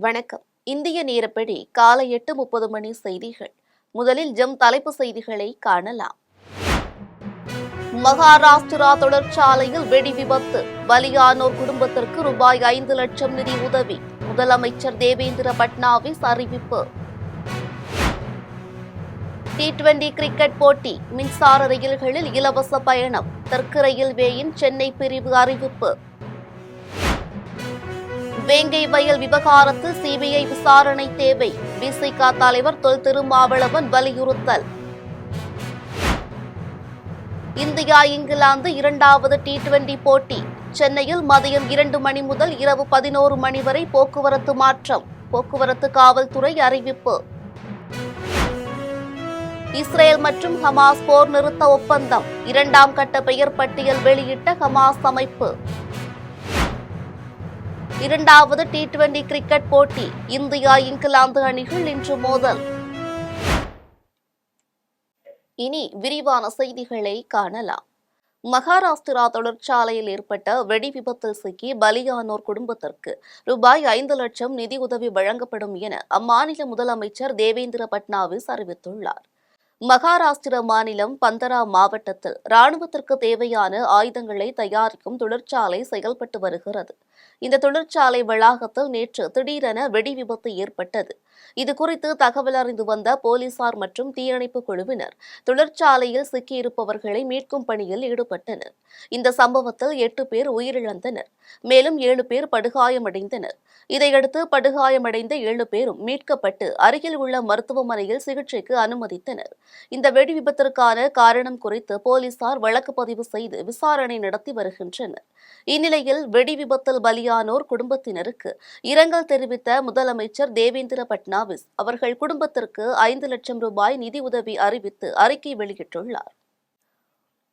வணக்கம். இந்திய நேரப்படி காலை 8:30 மணி செய்திகள். முதலில் தலைப்பு செய்திகளை காணலாம். மகாராஷ்டிரா தொழிற்சாலையில் வெடி விபத்து, பலியானோர் குடும்பத்திற்கு ரூபாய் 5 லட்சம் நிதி உதவி, முதலமைச்சர் தேவேந்திர பட்னாவிஸ் அறிவிப்பு. T20 கிரிக்கெட் போட்டி, மின்சார ரயில்களில் இலவச பயணம், தெற்கு ரயில்வேயின் சென்னை பிரிவு அறிவிப்பு. வேங்கை வயல் விவகாரத்தில் சிபிஐ விசாரணை தேவை, விசிக தலைவர் தொல் திருமாவளவன் வலியுறுத்தல். இந்தியா இங்கிலாந்து இரண்டாவது T20 போட்டி, சென்னையில் மதியம் 2 மணி முதல் இரவு 11 மணி வரை போக்குவரத்து மாற்றம், போக்குவரத்து காவல்துறை அறிவிப்பு. இஸ்ரேல் மற்றும் ஹமாஸ் போர் நிறுத்த ஒப்பந்தம், 2ஆம் கட்ட பெயர் பட்டியல் வெளியிட்ட ஹமாஸ் அமைப்பு. இரண்டாவது T20 கிரிக்கெட் போட்டி, இந்தியா இங்கிலாந்து அணிகள் இன்று மோதல். இனி விரிவான செய்திகளை காணலாம். மகாராஷ்டிரா தொழிற்சாலையில் ஏற்பட்ட வெடி விபத்தில் சிக்கி பலியானோர் குடும்பத்திற்கு ரூபாய் 5 லட்சம் நிதியுதவி வழங்கப்படும் என அம்மாநில முதலமைச்சர் தேவேந்திர பட்னாவிஸ் அறிவித்துள்ளார். மகாராஷ்டிர மாநிலம் பந்தரா மாவட்டத்தில் ராணுவத்திற்கு தேவையான ஆயுதங்களை தயாரிக்கும் தொழிற்சாலை செயல்பட்டு வருகிறது. இந்த தொழிற்சாலை வளாகத்தில் நேற்று திடீரென வெடி விபத்து ஏற்பட்டது. இதுகுறித்து தகவல் அறிந்து வந்த போலீசார் மற்றும் தீயணைப்பு குழுவினர் தொழிற்சாலையில் சிக்கியிருப்பவர்களை மீட்கும் பணியில் ஈடுபட்டனர். இந்த சம்பவத்தில் 8 பேர் உயிரிழந்தனர், மேலும் 7 பேர் படுகாயமடைந்தனர். இதையடுத்து படுகாயமடைந்த 7 பேரும் மீட்கப்பட்டு அருகில் உள்ள மருத்துவமனையில் சிகிச்சைக்கு அனுமதித்தனர். இந்த வெடி விபத்திற்கான காரணம் குறித்து போலீசார் வழக்கு பதிவு செய்து விசாரணை நடத்தி வருகின்றனர். இந்நிலையில் வெடி விபத்தில் பலியானோர் குடும்பத்தினருக்கு இரங்கல் தெரிவித்த முதலமைச்சர் தேவேந்திர பட்னாவிஸ் அவர்கள் குடும்பத்திற்கு 5 லட்சம் ரூபாய் நிதி உதவி அறிவித்து அறிக்கை வெளியிட்டுள்ளார்.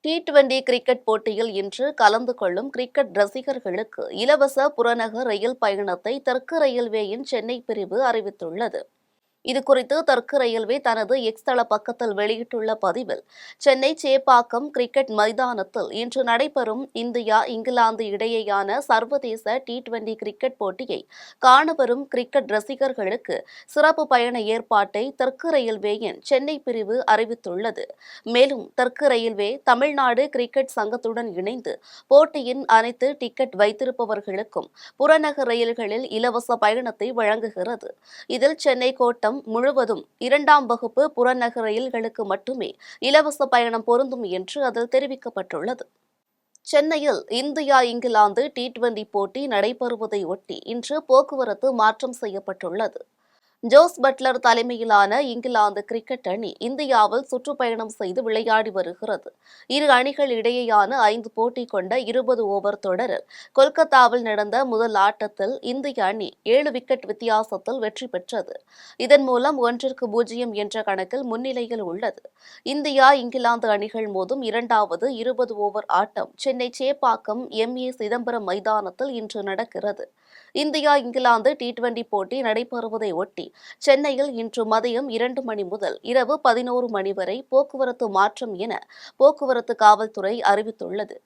T20 கிரிக்கெட் போட்டியில் இன்று கலந்து கொள்ளும் கிரிக்கெட் ரசிகர்களுக்கு இலவச புறநகர் ரயில் பயணத்தை தெற்கு ரயில்வேயின் சென்னை பிரிவு அறிவித்துள்ளது. இதுகுறித்து தெற்கு ரயில்வே தனது எக்ஸ் தள பக்கத்தில் வெளியிட்டுள்ள பதிவில், சென்னை சேப்பாக்கம் கிரிக்கெட் மைதானத்தில் இன்று நடைபெறும் இந்தியா இங்கிலாந்து இடையேயான சர்வதேச T20 கிரிக்கெட் போட்டியை காணவரும் கிரிக்கெட் ரசிகர்களுக்கு சிறப்பு பயண ஏற்பாட்டை தெற்கு ரயில்வேயின் சென்னை பிரிவு அறிவித்துள்ளது. மேலும் தெற்கு ரயில்வே தமிழ்நாடு கிரிக்கெட் சங்கத்துடன் இணைந்து போட்டியின் அனைத்து டிக்கெட் வைத்திருப்பவர்களுக்கும் புறநகர் ரயில்களில் இலவச பயணத்தை வழங்குகிறது. இதில் சென்னை கோட்டம் முழுவதும் 2ஆம் வகுப்பு புறநகர் ரயில்களுக்கு மட்டுமே இலவச பயணம் பொருந்தும் என்று அதில் தெரிவிக்கப்பட்டுள்ளது. சென்னையில் இந்தியா இங்கிலாந்து T20 போட்டி நடைபெறுவதை ஒட்டி இன்று போக்குவரத்து மாற்றம் செய்யப்பட்டுள்ளது. ஜோஸ் பட்லர் தலைமையிலான இங்கிலாந்து கிரிக்கெட் அணி இந்தியாவில் சுற்றுப்பயணம் செய்து விளையாடி வருகிறது. இரு அணிகள் இடையேயான 5 போட்டி கொண்ட 20 ஓவர் தொடரில் கொல்கத்தாவில் நடந்த முதல் ஆட்டத்தில் இந்திய அணி 7 விக்கெட் வித்தியாசத்தில் வெற்றி பெற்றது. இதன் மூலம் 1-0 என்ற கணக்கில் முன்னிலையில் உள்ளது. இந்தியா இங்கிலாந்து அணிகள் மோதும் 2வது 20 ஓவர் ஆட்டம் சென்னை சேப்பாக்கம் MA சிதம்பரம் மைதானத்தில் இன்று நடக்கிறது. இந்தியா இங்கிலாந்து T20 போட்டி நடைபெறுவதை ஒட்டி சென்னையில் இன்று மதியம் 2 மணி முதல் இரவு 11 மணி வரை போக்குவரத்து மாற்றம் என போக்குவரத்து காவல்துறை அறிவித்துள்ளது.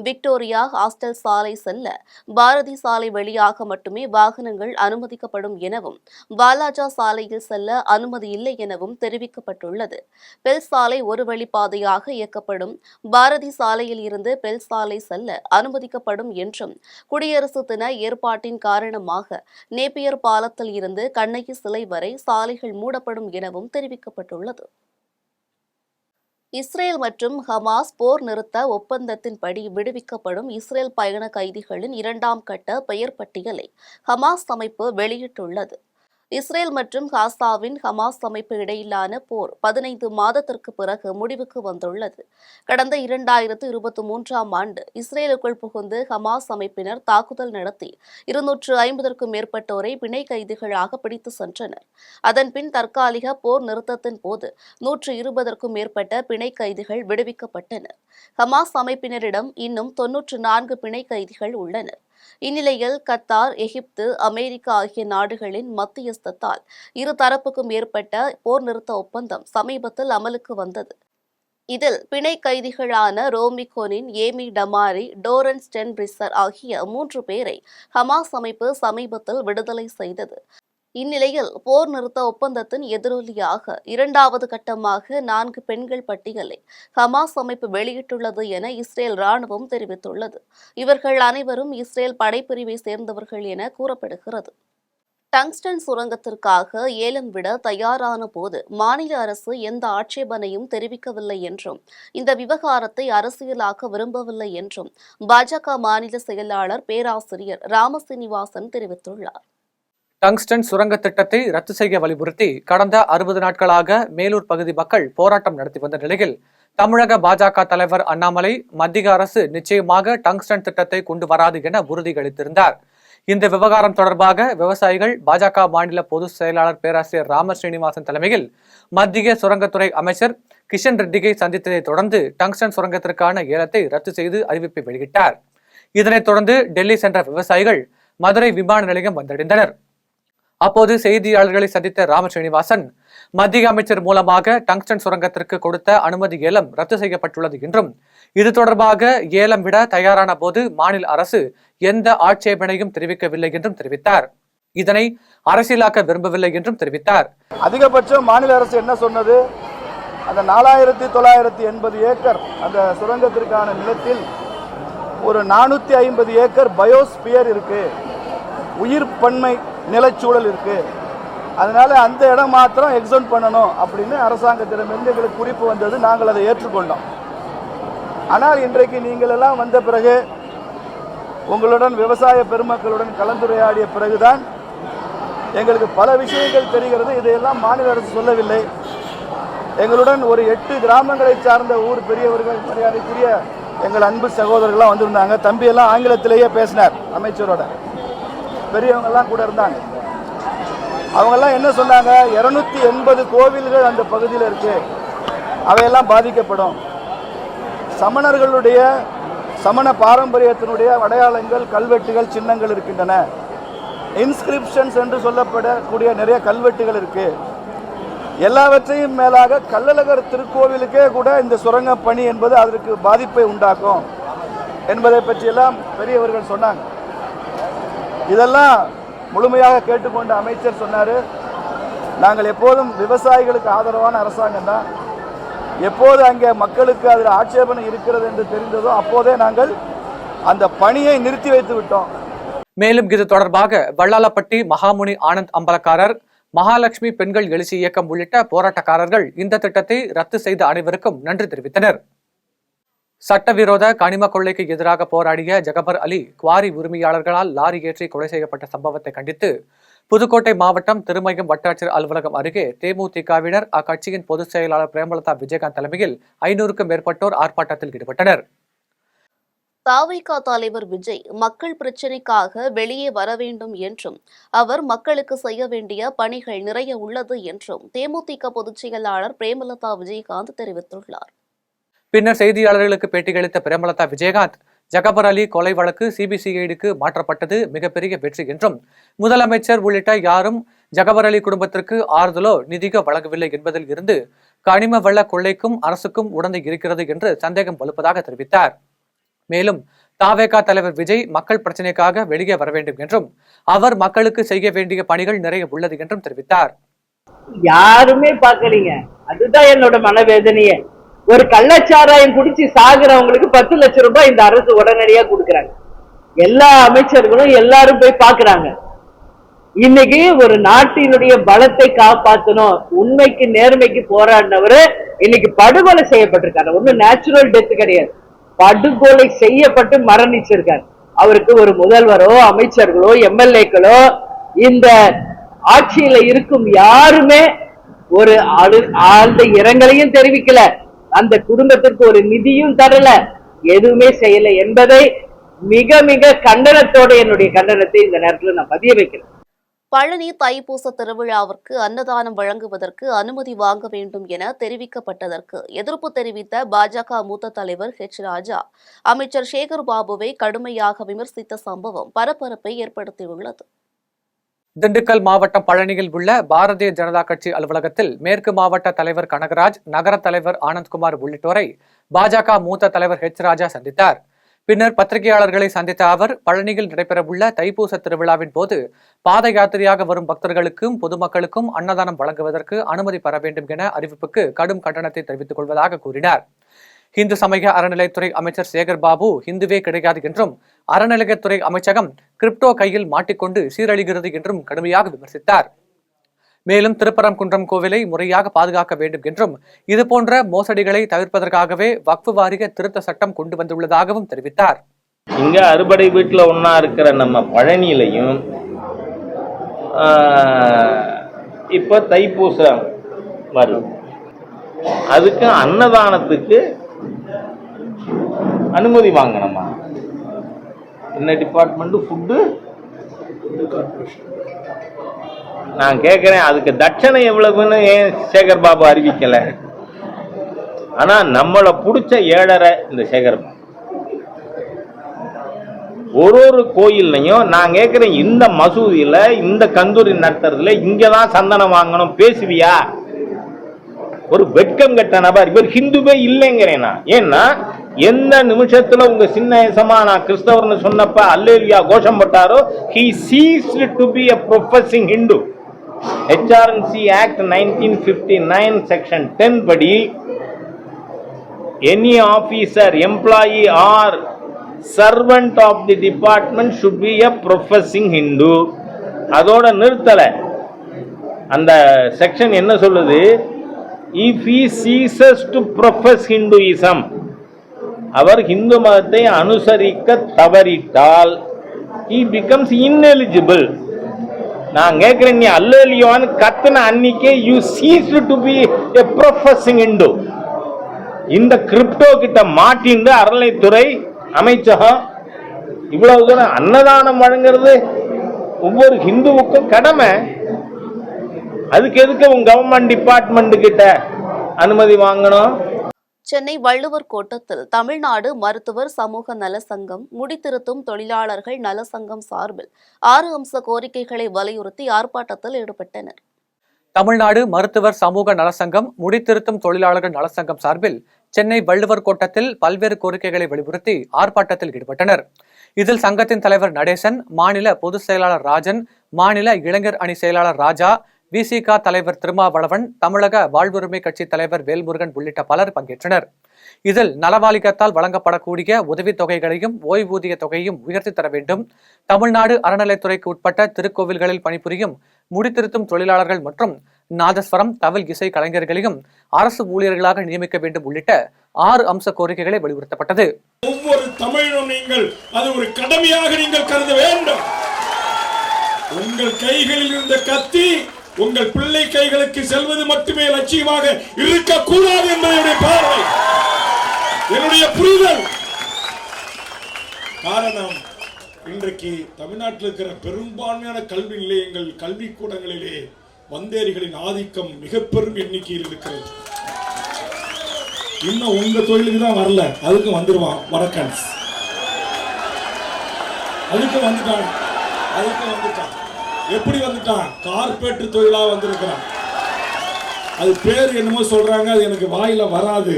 விக்டோரியா ஹாஸ்டல் சாலை செல்ல பாரதி சாலை வழியாக மட்டுமே வாகனங்கள் அனுமதிக்கப்படும் எனவும், வாலாஜா சாலையில் செல்ல அனுமதி இல்லை எனவும் தெரிவிக்கப்பட்டுள்ளது. பெல் சாலை ஒரு வழிப்பாதையாக இயக்கப்படும். பாரதி சாலையில் இருந்து பெல் சாலை செல்ல அனுமதிக்கப்படும் என்றும், குடியரசு தின ஏற்பாட்டின் காரணமாக நேப்பியர் பாலத்தில் இருந்து கண்ணகி சிலை வரை சாலைகள் மூடப்படும் எனவும் தெரிவிக்கப்பட்டுள்ளது. இஸ்ரேல் மற்றும் ஹமாஸ் போர் நிறுத்த ஒப்பந்தத்தின்படி விடுவிக்கப்படும் இஸ்ரேல் பயண கைதிகளின் 2ஆம் கட்ட பெயர் பட்டியலை ஹமாஸ் அமைப்பு வெளியிட்டுள்ளது. இஸ்ரேல் மற்றும் காசாவின் ஹமாஸ் அமைப்பு இடையிலான போர் 15 மாதத்திற்கு பிறகு முடிவுக்கு வந்துள்ளது. கடந்த 2023ஆம் ஆண்டு இஸ்ரேலுக்குள் புகுந்து ஹமாஸ் அமைப்பினர் தாக்குதல் நடத்தி 250க்கும் மேற்பட்டோரை பிணை கைதிகளாக பிடித்து சென்றனர். அதன்பின் தற்காலிக போர் நிறுத்தத்தின் போது 120க்கும் மேற்பட்ட பிணை கைதிகள் விடுவிக்கப்பட்டனர். ஹமாஸ் அமைப்பினரிடம் இன்னும் 94 பிணை கைதிகள் உள்ளனர். இந்நிலையில் கத்தார், எகிப்து, அமெரிக்கா ஆகிய நாடுகளின் மத்தியஸ்தத்தால் இரு தரப்புக்கும் ஏற்பட்ட போர் நிறுத்த ஒப்பந்தம் சமீபத்தில் அமலுக்கு வந்தது. இதில் பிணை கைதிகளான ரோமி கொனின், ஏமி டமாரி, டோரன் ஸ்டென்பிரிசர் ஆகிய 3 பேரை ஹமாஸ் அமைப்பு சமீபத்தில் விடுதலை செய்தது. இந்நிலையில் போர் நிறுத்த ஒப்பந்தத்தின் எதிரொலியாக இரண்டாவது கட்டமாக 4 பெண்கள் பட்டியலை ஹமாஸ் அமைப்பு வெளியிட்டுள்ளது என இஸ்ரேல் ராணுவம் தெரிவித்துள்ளது. இவர்கள் அனைவரும் இஸ்ரேல் படைப்பிரிவை சேர்ந்தவர்கள் என கூறப்படுகிறது. டங்ஸ்டன் சுரங்கத்திற்காக ஏலம் விட தயாரான போது மாநில அரசு எந்த ஆட்சேபனையும் தெரிவிக்கவில்லை என்றும் இந்த விவகாரத்தை அரசியலாக்க விரும்பவில்லை என்றும் பாஜக மாநில செயலாளர் பேராசிரியர் ராமசீனிவாசன் தெரிவித்துள்ளார். டங்ஸ்டன் சுரங்க திட்டத்தை ரத்து செய்ய வலியுறுத்தி கடந்த 60 நாட்களாக மேலூர் பகுதி மக்கள் போராட்டம் நடத்தி வந்த நிலையில் தமிழக பாஜக தலைவர் அண்ணாமலை மத்திய அரசு நிச்சயமாக டங்ஸ்டன் திட்டத்தை கொண்டு வராது என உறுதியளித்திருந்தார். இந்த விவகாரம் தொடர்பாக விவசாயிகள் பாஜக மாநில பொதுச் செயலாளர் பேராசிரியர் ராம ஸ்ரீனிவாசன் தலைமையில் மத்திய சுரங்கத்துறை அமைச்சர் கிஷன் ரெட்டியை சந்தித்ததை தொடர்ந்து டங்ஸ்டன் சுரங்கத்திற்கான ஏலத்தை ரத்து செய்து அறிவிப்பை வெளியிட்டார். இதனைத் தொடர்ந்து டெல்லி சென்ற விவசாயிகள் மதுரை விமான நிலையம் வந்தடைந்தனர். அப்போது செய்தியாளர்களை சந்தித்த ராம ஸ்ரீனிவாசன் மத்திய அமைச்சர் மூலமாக டங்ஸ்டன் சுரங்கத்திற்கு கொடுத்த அனுமதி ஏலம் ரத்து செய்யப்பட்டுள்ளது என்றும் இது தொடர்பாக ஏலம் விட தயாரான போது மாநில அரசு எந்த ஆட்சேபனையும் தெரிவிக்கவில்லை என்றும் தெரிவித்தார். இதனை அரசியலாக்க விரும்பவில்லை என்றும் தெரிவித்தார். அதிகபட்சம் மாநில அரசு என்ன சொன்னது, அந்த 4980 ஏக்கர் அந்த சுரங்கத்திற்கான நிலத்தில் ஒரு 450 ஏக்கர் பயோஸ்பியர் இருக்கு, உயிர் பன்மை நிலச்சூழல் இருக்கு, அதனால அந்த இடம் மாத்திரம் எக்ஸாம் பண்ணணும் அப்படின்னு அரசாங்கத்திடமிருந்து எங்களுக்கு குறிப்பு வந்தது. நாங்கள் அதை ஏற்றுக்கொண்டோம். ஆனால் இன்றைக்கு நீங்கள் எல்லாம் வந்த பிறகு உங்களுடன் விவசாய பெருமக்களுடன் கலந்துரையாடிய பிறகுதான் எங்களுக்கு பல விஷயங்கள் தெரிகிறது. இதையெல்லாம் மாநில அரசு சொல்லவில்லை. எங்களுடன் ஒரு 8 கிராமங்களை சார்ந்த ஊர் பெரியவர்கள், மரியாதைக்குரிய எங்கள் அன்பு சகோதரர்கள்லாம் வந்திருந்தாங்க. தம்பியெல்லாம் ஆங்கிலத்திலேயே பேசினார் அமைச்சரோட, பெரியவங்கெல்லாம் கூட இருந்தாங்க. அவங்கெல்லாம் என்ன சொன்னாங்க, 280 கோவில்கள் அந்த பகுதியில் இருக்கு, அவையெல்லாம் பாதிக்கப்படும். சமணர்களுடைய சமண பாரம்பரியத்தினுடைய அடையாளங்கள், கல்வெட்டுகள், சின்னங்கள் இருக்கின்றன. இன்ஸ்கிரிப்ஷன்ஸ் என்று சொல்லப்படக்கூடிய நிறைய கல்வெட்டுகள் இருக்கு. எல்லாவற்றையும் மேலாக கள்ளழகர் திருக்கோவிலுக்கே கூட இந்த சுரங்க பணி என்பது அதற்கு பாதிப்பை உண்டாக்கும் என்பதை பற்றியெல்லாம் பெரியவர்கள் சொன்னாங்க. இதெல்லாம் முழுமையாக கேட்டுக்கொண்ட அமைச்சர் சொன்னார், நாங்கள் எப்போதும் விவசாயிகளுக்கு ஆதரவான அரசாங்கம் தான். எப்போது அங்கே மக்களுக்கு அதில் ஆட்சேபனை இருக்கிறது என்று தெரிந்ததோ அப்போதே நாங்கள் அந்த பணியை நிறுத்தி வைத்து விட்டோம். மேலும் இது தொடர்பாக வல்லாலப்பட்டி மகாமுனி ஆனந்த் அம்பலக்காரர், மகாலட்சுமி பெண்கள் எழுச்சி இயக்கம் உள்ளிட்ட போராட்டக்காரர்கள் இந்த திட்டத்தை ரத்து செய்த அனைவருக்கும் நன்றி தெரிவித்தனர். சட்டவிரோத கனிம கொள்ளைக்கு எதிராக போராடிய ஜகபர் அலி குவாரி உரிமையாளர்களால் லாரி ஏற்றி கொலை செய்யப்பட்ட சம்பவத்தை கண்டித்து புதுக்கோட்டை மாவட்டம் திருமயம் வட்டாட்சியர் அலுவலகம் அருகே தேமுதிகவினர் அக்கட்சியின் பொதுச் செயலாளர் பிரேமலதா விஜயகாந்த் தலைமையில் 500க்கும் மேற்பட்டோர் ஆர்ப்பாட்டத்தில் ஈடுபட்டனர். தாவேகா தலைவர் விஜய் மக்கள் பிரச்சினைக்காக வெளியே வர வேண்டும் என்றும் அவர் மக்களுக்கு செய்ய வேண்டிய பணிகள் நிறைய உள்ளது என்றும் தேமுதிக பொதுச் செயலாளர் பிரேமலதா விஜயகாந்த் தெரிவித்துள்ளார். பின்னர் செய்தியாளர்களுக்கு பேட்டியளித்த பிரேமலதா விஜயகாந்த், ஜகபர் அலி கொலை வழக்கு சிபிசிஐடிக்கு மாற்றப்பட்டது மிகப்பெரிய வெற்றி என்றும் முதலமைச்சர் உள்ளிட்ட யாரும் ஜகபர் அலி குடும்பத்திற்கு ஆறுதலோ நிதியோ வழங்கவில்லை என்பதில் இருந்து கனிம வள கொள்ளைக்கும் அரசுக்கும் உடந்தை இருக்கிறது என்று சந்தேகம் வலுப்பதாக தெரிவித்தார். மேலும் தாவேகா தலைவர் விஜய் மக்கள் பிரச்சனைக்காக வெளியே வர வேண்டும் என்றும் அவர் மக்களுக்கு செய்ய வேண்டிய பணிகள் நிறைய உள்ளது என்றும் தெரிவித்தார். யாருமே பாக்கலீங்க, அதுதான் என்னோட மனவேதனையே. ஒரு கள்ளச்சாராயம் குடிச்சு சாகுறவங்களுக்கு 10 லட்சம் ரூபாய் இந்த அரசு உடனடியா கொடுக்கறாங்க. எல்லா அமைச்சர்களும் எல்லாரும் போய் பாக்குறாங்க. இன்னைக்கு ஒரு நாட்டினுடைய பலத்தை காப்பாற்றணும், உண்மைக்கு நேர்மைக்கு போராடினவரு இன்னைக்கு படுகொலை செய்யப்பட்டிருக்காரு. ஒன்னும் நேச்சுரல் டெத் கிடையாது, படுகொலை செய்யப்பட்டு மரணிச்சிருக்காரு. அவருக்கு ஒரு முதல்வரோ அமைச்சர்களோ எம்எல்ஏக்களோ இந்த ஆட்சியில இருக்கும் யாருமே ஒரு ஆழ்ந்த இரங்கலையும் தெரிவிக்கல, அந்த குடும்பத்திற்கு ஒரு நிதியும் தரல, எதுவுமே செய்யல என்பதை மிக மிக கண்டனத்தோட என்னுடைய கண்டனத்தை இந்த நேரத்தில் நான் பதிய வைக்கிறேன். பழனி தைப்பூச திருவிழாவிற்கு அன்னதானம் வழங்குவதற்கு அனுமதி வாங்க வேண்டும் என தெரிவிக்கப்பட்டதற்கு எதிர்ப்பு தெரிவித்த பாஜக மூத்த தலைவர் ராஜா அமைச்சர் சேகர் பாபுவை கடுமையாக விமர்சித்த சம்பவம் பரபரப்பை ஏற்படுத்தியுள்ளது. திண்டுக்கல் மாவட்டம் பழனியில் உள்ள பாரதிய ஜனதா கட்சி அலுவலகத்தில் மேற்கு மாவட்ட தலைவர் கனகராஜ், நகர தலைவர் ஆனந்த்குமார் உள்ளிட்டோரை பாஜக மூத்த தலைவர் ராஜா சந்தித்தார். பின்னர் பத்திரிகையாளர்களை சந்தித்த அவர் பழனியில் நடைபெறவுள்ள தைப்பூச திருவிழாவின் போது பாத யாத்திரையாக வரும் பக்தர்களுக்கும் பொதுமக்களுக்கும் அன்னதானம் வழங்குவதற்கு அனுமதி பெற வேண்டும் என அறிவிப்புக்கு கடும் கண்டனத்தை தெரிவித்துக் கொள்வதாக கூறினார். இந்து சமய அறநிலையத்துறை அமைச்சர் சேகர் பாபு இந்துவே கிடையாது என்றும் அறநிலையத்துறை அமைச்சகம் கிரிப்டோ கையில் மாட்டிக்கொண்டு சீரழிகிறது என்றும் கடுமையாக விமர்சித்தார். மேலும் திருப்பரங்குன்றம் கோவிலை முறையாக பாதுகாக்க வேண்டும் என்றும் இதுபோன்ற மோசடிகளை தவிர்ப்பதற்காகவே வக்ஃப் வாரிய திருத்த சட்டம் கொண்டு வந்துள்ளதாகவும் தெரிவித்தார். இங்க அறுபடை வீட்டுல ஒன்னா இருக்கிற நம்ம பழனியிலையும் இப்ப தைப்பூசம் வரும், அதுக்கு அன்னதானத்துக்கு அனுமதி வாங்கணுமா? என்ன டிபார்ட்மெண்ட்? ஃபுட்டு நான் கேட்கிறேன், அதுக்கு தட்சணை எவ்வளவுன்னு ஏன் சேகர் பாபு அறிவிக்கல? ஆனா நம்மளை பிடிச்ச ஏழரை இந்த சேகர் பாபு. ஒரு கோயில்லையும் நான் கேட்கிறேன், இந்த மசூதியில இந்த கந்தூரி நடத்துறதுல இங்கதான் சந்தனம் வாங்கணும் பேசுவியா? ஒரு வெட்கம் கட்ட நபர் இவர். ஹிந்துவே இல்லைங்கிறேன் நான். ஏன்னா எந்த நிமிஷத்துல உங்க சின்ன ஏசமா நான் கிறிஸ்தவர்னு சொன்னப்ப அல்லேலியா கோஷம் போட்டாரோ, he ceased to be a professing Hindu. HRNC Act 1959 Section 10 படி any officer, employee or servant of the department should be a professing Hindu. அதோட நிறுத்தல. அந்த செக்ஷன் என்ன சொல்லுது? If he ceases to profess Hinduism, அவர் இந்து மதத்தை அனுசரிக்க தவறிட்டால் he becomes ineligible. நான் கேட்கிறேன், நீ அல்லேலியோன்னு கத்துன அன்னைக்கே you ceased to be a professing Hindu. இந்த கிரிப்டோ கிட்ட மாட்டிண்டு அறநிலைத்துறை அமைச்சகம் இவ்வளவு தூரம் அன்னதானம் வழங்குறது ஒவ்வொரு ஹிந்துவுக்கும் கடமை. அதுக்கு எதுக்கு உங்க கவர்மெண்ட் டிபார்ட்மெண்ட் கிட்ட அனுமதி வாங்கணும்? சென்னை வள்ளுவர் கோட்டத்தில் தமிழ்நாடு மருத்துவர் சமூக நல சங்கம், முடித்திருத்தும் தொழிலாளர்கள் நல சங்கம் சார்பில் 6 அம்ச கோரிக்கைகளை வலியுறுத்தி ஆர்ப்பாட்டத்தில் ஈடுபட்டனர். தமிழ்நாடு மருத்துவர் சமூக நலசங்கம், முடித்திருத்தும் தொழிலாளர்கள் நலசங்கம் சார்பில் சென்னை வள்ளுவர் கோட்டத்தில் பல்வேறு கோரிக்கைகளை வலியுறுத்தி ஆர்ப்பாட்டத்தில் ஈடுபட்டனர். இதில் சங்கத்தின் தலைவர் நடேசன், மாநில பொதுச் செயலாளர் ராஜன், மாநில இளைஞர் அணி செயலாளர் ராஜா, விசிக தலைவர் திருமாவளவன், தமிழக வாழ்வுரிமை கட்சி தலைவர் வேல்முருகன் உள்ளிட்ட பலர் பங்கேற்றனர். இதில் நலவாலிகத்தால் வழங்கப்படக்கூடிய உதவித் தொகைகளையும் ஓய்வூதிய தொகையும் உயர்த்தி தர வேண்டும், தமிழ்நாடு அறநிலைத்துறைக்கு உட்பட்ட திருக்கோவில்களில் பணிபுரியும் முடித்திருத்தும் தொழிலாளர்கள் மற்றும் நாதஸ்வரம், தவில் இசை கலைஞர்களையும் அரசு ஊழியர்களாக நியமிக்க வேண்டும் உள்ளிட்ட 6 அம்ச கோரிக்கைகளை வலியுறுத்தப்பட்டது. ஒவ்வொரு தமிழும் நீங்கள் அது ஒரு கடமையாக நீங்கள் கருத வேண்டும். உங்கள் கைகளில் இருந்த கத்தி உங்கள் பிள்ளை கைகளுக்கு செல்வது மட்டுமே லட்சியமாக இருக்கக்கூடாது என்பதை பார்வை, என்னுடைய புரிதல். காரணம், இன்றைக்கு தமிழ்நாட்டில் இருக்கிற பெரும்பான்மையான கல்வி நிலையங்கள், கல்விக்கூடங்களிலே வந்தேரிகளின் ஆதிக்கம் மிக பெரும் எண்ணிக்கையில் இருக்கிறது. இன்னும் உங்க தொழிலுக்கு தான் வரல, அதுக்கு வந்துருவான் வடக்கன்ஸ், அதுக்கு வந்துட்டான். எப்படி வந்துட்டான்? கார்பரேட் தொழிலா வந்திருக்கிறான். அது பேர் என்னமோ சொல்றாங்க, அது எனக்கு வாயில வராது.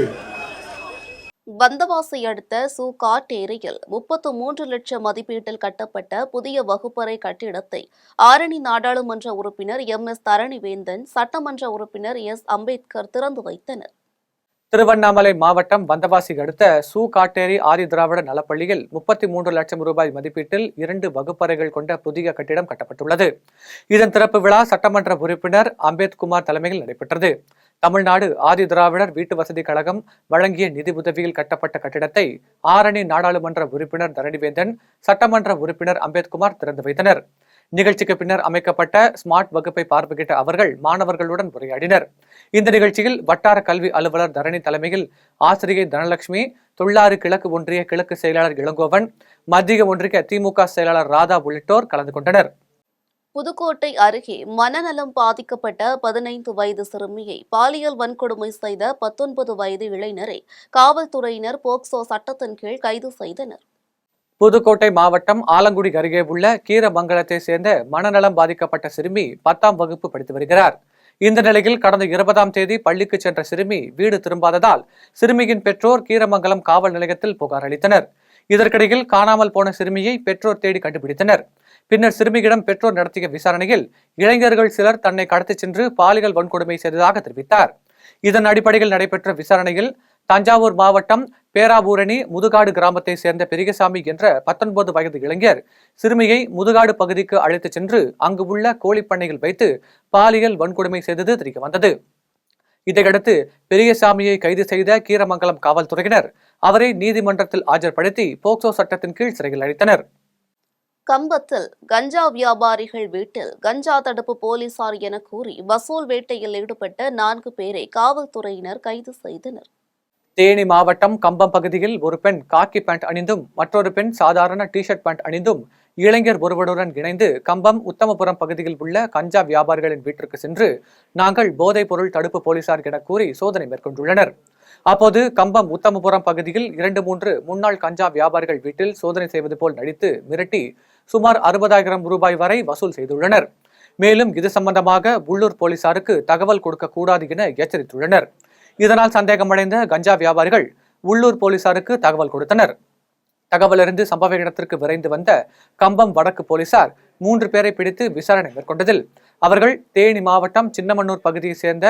வந்தவாசி அடுத்த காட்டேரியில் 33 லட்சம் மதிப்பீட்டில் கட்டப்பட்ட புதிய வகுப்பறை கட்டிடத்தை ஆரணி நாடாளுமன்ற உறுப்பினர் MS தரணிவேந்தன், சட்டமன்ற உறுப்பினர் S அம்பேத்கர் திறந்து வைத்தனர். திருவண்ணாமலை மாவட்டம் வந்தவாசி அடுத்த காட்டேரி ஆதி திராவிட நலப்பள்ளியில் 33 லட்சம் ரூபாய் மதிப்பீட்டில் 2 வகுப்பறைகள் கொண்ட புதிய கட்டிடம் கட்டப்பட்டுள்ளது. இதன் திறப்பு விழா சட்டமன்ற உறுப்பினர் அம்பேத்குமார் தலைமையில் நடைபெற்றது. தமிழ்நாடு ஆதி திராவிடர் வீட்டு வசதி கழகம் வழங்கிய நிதி உதவியில் கட்டப்பட்ட கட்டிடத்தை ஆரணி நாடாளுமன்ற உறுப்பினர் தரணிவேந்தன், சட்டமன்ற உறுப்பினர் அம்பேத்குமார் திறந்து வைத்தனர். நிகழ்ச்சிக்கு பின்னர் அமைக்கப்பட்ட ஸ்மார்ட் வகுப்பை பார்வையிட்ட அவர்கள் மாணவர்களுடன் உரையாடினர். இந்த நிகழ்ச்சியில் வட்டார கல்வி அலுவலர் தரணி தலைமையில் ஆசிரியை தனலட்சுமி, தொள்ளாறு கிழக்கு ஒன்றிய கிழக்கு செயலாளர் இளங்கோவன், மத்திய ஒன்றிய திமுக செயலாளர் ராதா உள்ளிட்டோர் கலந்து கொண்டனர். புதுக்கோட்டை அருகே மனநலம் பாதிக்கப்பட்ட 15 வயது சிறுமியை பாலியல் வன்கொடுமை செய்த 19 வயது இளைஞரை காவல்துறையினர் போக்சோ சட்டத்தின் கீழ் கைது செய்தனர். புதுக்கோட்டை மாவட்டம் ஆலங்குடி அருகே உள்ள கீரமங்கலத்தை சேர்ந்த மனநலம் பாதிக்கப்பட்ட சிறுமி 10ஆம் வகுப்பு படித்து வருகிறார். இந்த நிலையில் கடந்த 20ஆம் தேதி பள்ளிக்கு சென்ற சிறுமி வீடு திரும்பாததால் சிறுமியின் பெற்றோர் கீரமங்கலம் காவல் நிலையத்தில் புகார் அளித்தனர். இதற்கிடையில் காணாமல் போன சிறுமியை பெற்றோர் தேடி கண்டுபிடித்தனர். பின்னர் சிறுமியிடம் பெற்றோர் நடத்திய விசாரணையில் இளைஞர்கள் சிலர் தன்னை கடத்திச் சென்று பாலியல் வன்கொடுமை செய்ததாக தெரிவித்தார். இதன் அடிப்படையில் நடைபெற்ற விசாரணையில் தஞ்சாவூர் மாவட்டம் பேராவூரணி முதுகாடு கிராமத்தை சேர்ந்த பெரியசாமி என்ற 19 வயது இளைஞர் சிறுமியை முதுகாடு பகுதிக்கு அழைத்துச் சென்று அங்கு உள்ள கோழிப்பண்ணையில் வைத்து பாலியல் வன்கொடுமை செய்தது தெரிய வந்தது. இதையடுத்து பெரியசாமியை கைது செய்த கீரமங்கலம் காவல்துறையினர் அவரை நீதிமன்றத்தில் ஆஜர்படுத்தி போக்சோ சட்டத்தின் கீழ் சிறையில் அடைத்தனர். கம்பத்தில் கஞ்சா வியாபாரிகள் வீட்டில் கஞ்சா தடுப்பு போலீசார் என கூறி வசூல் வேட்டையில் ஈடுபட்ட 4 பேரை காவல்துறையினர் கைது செய்தனர். தேனி மாவட்டம் கம்பம் பகுதியில் ஒரு பெண் காக்கி பேண்ட் அணிந்தும் மற்றொரு பெண் சாதாரண டிஷர்ட் பேண்ட் அணிந்தும் இளைஞர் ஒருவருடன் இணைந்து கம்பம் உத்தமபுரம் பகுதியில் உள்ள கஞ்சா வியாபாரிகளின் வீட்டிற்கு சென்று நாங்கள் போதைப் பொருள் தடுப்பு போலீசார் என கூறி சோதனை மேற்கொண்டுள்ளனர். அப்போது கம்பம் உத்தமபுரம் பகுதியில் 2-3 முன்னாள் கஞ்சா வியாபாரிகள் வீட்டில் சோதனை செய்வது போல் நடித்து மிரட்டி சுமார் 60,000 ரூபாய் வரை வசூல் செய்துள்ளனர். மேலும் இது சம்பந்தமாக உள்ளூர் போலீசாருக்கு தகவல் கொடுக்க கூடாது என எச்சரித்துள்ளனர். இதனால் சந்தேகமடைந்த கஞ்சா வியாபாரிகள் உள்ளூர் போலீசாருக்கு தகவல் கொடுத்தனர். தகவலறிந்து சம்பவ இடத்திற்கு விரைந்து வந்த கம்பம் வடக்கு போலீசார் 3 பேரை பிடித்து விசாரணை மேற்கொண்டதில் அவர்கள் தேனி மாவட்டம் சின்னமன்னூர் பகுதியை சேர்ந்த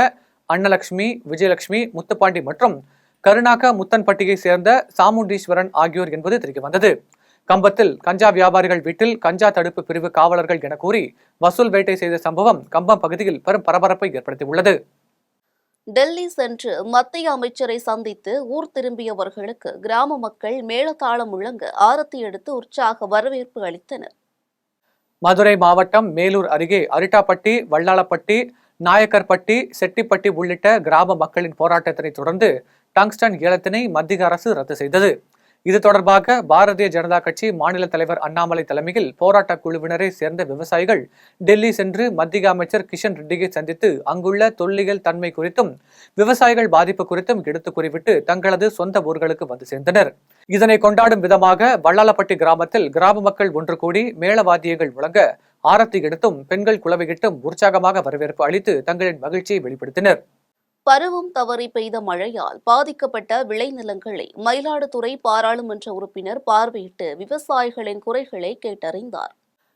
அன்னலட்சுமி, விஜயலட்சுமி, முத்துப்பாண்டி மற்றும் கருணாக முத்தன்பட்டியை சேர்ந்த சாமுண்டீஸ்வரன் ஆகியோர் என்பது தெரிய வந்தது. கம்பத்தில் கஞ்சா வியாபாரிகள் வீட்டில் கஞ்சா தடுப்பு பிரிவு காவலர்கள் என கூறி வசூல் வேட்டை செய்த சம்பவம் கம்பம் பகுதியில் பெரும் பரபரப்பை ஏற்படுத்தியுள்ளது. டெல்லி சென்று மத்திய அமைச்சரை சந்தித்து ஊர் திரும்பியவர்களுக்கு கிராம மக்கள் மேளதாளம் முழங்க ஆரத்தி எடுத்து உற்சாக வரவேற்பு அளித்தனர். மதுரை மாவட்டம் மேலூர் அருகே அரிட்டாப்பட்டி, வல்லாளப்பட்டி, நாயக்கர்பட்டி, செட்டிப்பட்டி உள்ளிட்ட கிராம மக்களின் போராட்டத்தினை தொடர்ந்து டங்ஸ்டன் ஏலத்தினை மத்திய அரசு ரத்து செய்தது. இது தொடர்பாக பாரதிய ஜனதா கட்சி மாநில தலைவர் அண்ணாமலை தலைமையில் போராட்ட குழுவினரை சேர்ந்த விவசாயிகள் டெல்லி சென்று மத்திய அமைச்சர் கிஷன் ரெட்டியை சந்தித்து அங்குள்ள தொல்லியல் தன்மை குறித்தும் விவசாயிகள் பாதிப்பு குறித்தும் எடுத்துக் கூறிவிட்டு தங்களது சொந்த ஊர்களுக்கு வந்து சேர்ந்தனர். இதனை கொண்டாடும் விதமாக வல்லாளப்பட்டி கிராமத்தில் கிராம மக்கள் ஒன்று கூடி மேளவாத்தியங்கள் முழங்க ஆரத்தி எடுத்தும் பெண்கள் குலவையிட்டும் உற்சாகமாக வரவேற்பு அளித்து தங்களின் மகிழ்ச்சியை வெளிப்படுத்தினர். பருவம் தவறி பெய்த மழையால் பாதிக்கப்பட்ட விளைநிலங்களை மயிலாடுதுறை பாராளுமன்ற உறுப்பினர் பார்வையிட்டு விவசாயிகளின் குறைகளை கேட்டறிந்தார்.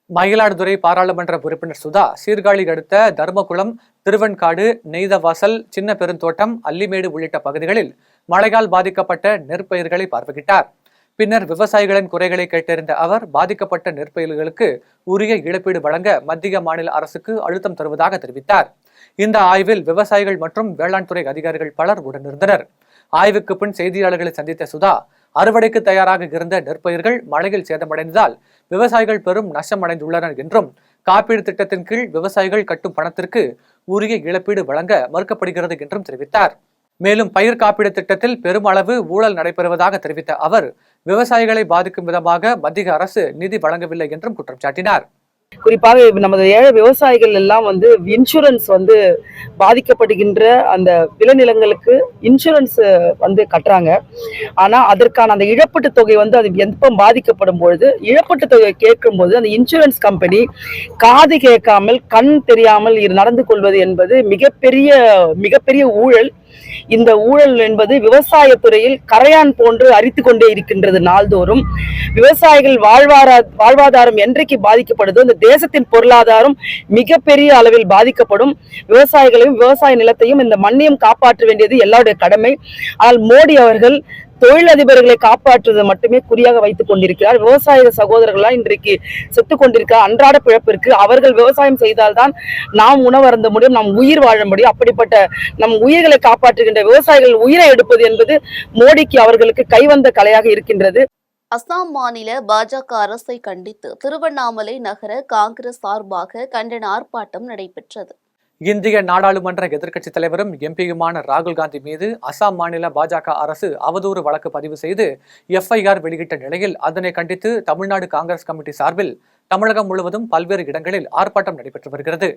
மயிலாடுதுறை பாராளுமன்ற உறுப்பினர் சுதா சீர்காழி அடுத்த தர்மகுளம், திருவெண்காடு, நெய்தவாசல், சின்ன பெருந்தோட்டம், அல்லிமேடு உள்ளிட்ட பகுதிகளில் மழையால் பாதிக்கப்பட்ட நெற்பயிர்களை பார்வையிட்டார். பின்னர் விவசாயிகளின் குறைகளை கேட்டறிந்த அவர் பாதிக்கப்பட்ட நெற்பயிர்களுக்கு உரிய இழப்பீடு வழங்க மத்திய மாநில அரசுக்கு அழுத்தம் தருவதாக தெரிவித்தார். இந்த ஆய்வில் விவசாயிகள் மற்றும் வேளாண் துறை அதிகாரிகள் பலர் உடனிருந்தனர். ஆய்வுக்கு பின் செய்தியாளர்களை சந்தித்த சுதா அறுவடைக்கு தயாராக இருந்த நெற்பயிர்கள் மழையில் சேதமடைந்ததால் விவசாயிகள் பெரும் நஷ்டம் அடைந்துள்ளனர் என்றும் காப்பீடு திட்டத்தின் கீழ் விவசாயிகள் கட்டும் பணத்திற்கு உரிய இழப்பீடு வழங்க மறுக்கப்படுகிறது என்றும் தெரிவித்தார். மேலும் பயிர் காப்பீடு திட்டத்தில் பெருமளவு ஊழல் நடைபெறுவதாக தெரிவித்த அவர் விவசாயிகளை பாதிக்கும் விதமாக மத்திய அரசு நிதி வழங்கவில்லை என்றும் குற்றம் சாட்டினார். குறிப்பாக நமது ஏழை விவசாயிகள் எல்லாம் இன்சூரன்ஸ் பாதிக்கப்படுகின்ற அந்த விளைநிலங்களுக்கு இன்சூரன்ஸ் கட்டுறாங்க. ஆனா அதற்கான அந்த இழப்பீட்டு தொகை அது எப்ப பாதிக்கப்படும் பொழுது இழப்பீட்டு தொகை கேட்கும் போது அந்த இன்சூரன்ஸ் கம்பெனி காது கேட்காமல் கண் தெரியாமல் நடந்து கொள்வது என்பது மிகப்பெரிய ஊழல். இந்த ஊழல் என்பது விவசாயத்துறையில் கரையான் போன்று அரித்து கொண்டே இருக்கின்றது. நாள்தோறும் விவசாயிகள் வாழ்வாதாரம் என்றைக்கு பாதிக்கப்படுதோ இந்த தேசத்தின் பொருளாதாரம் மிகப்பெரிய அளவில் பாதிக்கப்படும். விவசாயிகளையும் விவசாய நிலத்தையும் இந்த மண்ணையும் காப்பாற்ற வேண்டியது எல்லாருடைய கடமை. ஆனால் மோடி அவர்கள் தொழிலதிபர்களை காப்பாற்றுவதை மட்டுமே குறியாக வைத்துக் கொண்டிருக்கிறார். விவசாய சகோதரர்களா இன்றைக்கு செத்துக் கொண்டிருக்கிறார். அன்றாட பிழப்பிற்கு அவர்கள் விவசாயம் செய்தால்தான் நாம் உணவருந்த முடியும், நாம் உயிர் வாழ முடியும். அப்படிப்பட்ட நம் உயிர்களை காப்பாற்றுகின்ற விவசாயிகள் உயிரை எடுப்பது என்பது மோடிக்கு அவர்களுக்கு கைவந்த கலையாக இருக்கின்றது. அசாம் மாநில பாஜக அரசை கண்டித்து திருவண்ணாமலை நகர காங்கிரஸ் சார்பாக கண்டன ஆர்ப்பாட்டம் நடைபெற்றது. இந்திய நாடாளுமன்ற எதிர்க்கட்சித் தலைவரும் எம்பியுமான ராகுல் காந்தி மீது அசாம் மாநில பாஜக அரசு அவதூறு வழக்கு பதிவு செய்து எஃப்ஐஆர் வெளியிட்ட நிலையில் அதனை கண்டித்து தமிழ்நாடு காங்கிரஸ் கமிட்டி சார்பில் தமிழகம் முழுவதும் பல்வேறு இடங்களில் ஆர்ப்பாட்டம் நடைபெற்று வருகிறது.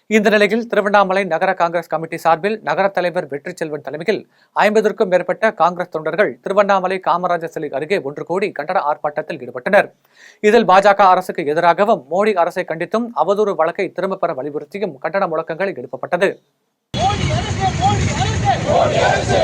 இந்த நிலையில் திருவண்ணாமலை நகர காங்கிரஸ் கமிட்டி சார்பில் நகர தலைவர் வெற்றி செல்வன் தலைமையில் 50க்கும் மேற்பட்ட காங்கிரஸ் தொண்டர்கள் திருவண்ணாமலை காமராஜர் சிலை அருகே ஒன்று கூடி கண்டன ஆர்ப்பாட்டத்தில் ஈடுபட்டனர். இதில் பாஜக அரசுக்கு எதிராகவும் மோடி அரசை கண்டித்தும் அவதூறு வழக்கை திரும்பப் பெற வலியுறுத்தியும் கண்டன முழக்கங்கள் எழுப்பப்பட்டது. மோடி அரசே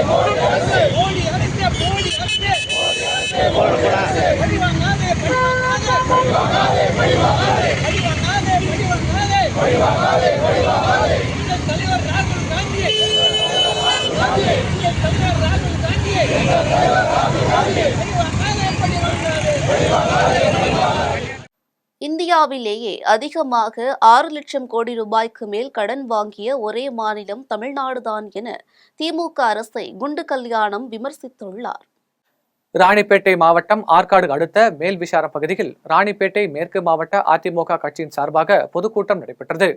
இந்தியாவிலேயே அதிகமாக 6 லட்சம் கோடி ரூபாய்க்கு மேல் கடன் வாங்கிய ஒரே மாநிலம் தமிழ்நாடுதான் என திமுக அரசை குண்டு கல்யாணம் விமர்சித்துள்ளார். ராணிப்பேட்டை மாவட்டம் ஆற்காடு அடுத்த மேல்விசாரம் பகுதியில் ராணிப்பேட்டை மேற்கு மாவட்ட அதிமுக கட்சியின் சார்பாக பொதுக்கூட்டம் நடைபெற்றது.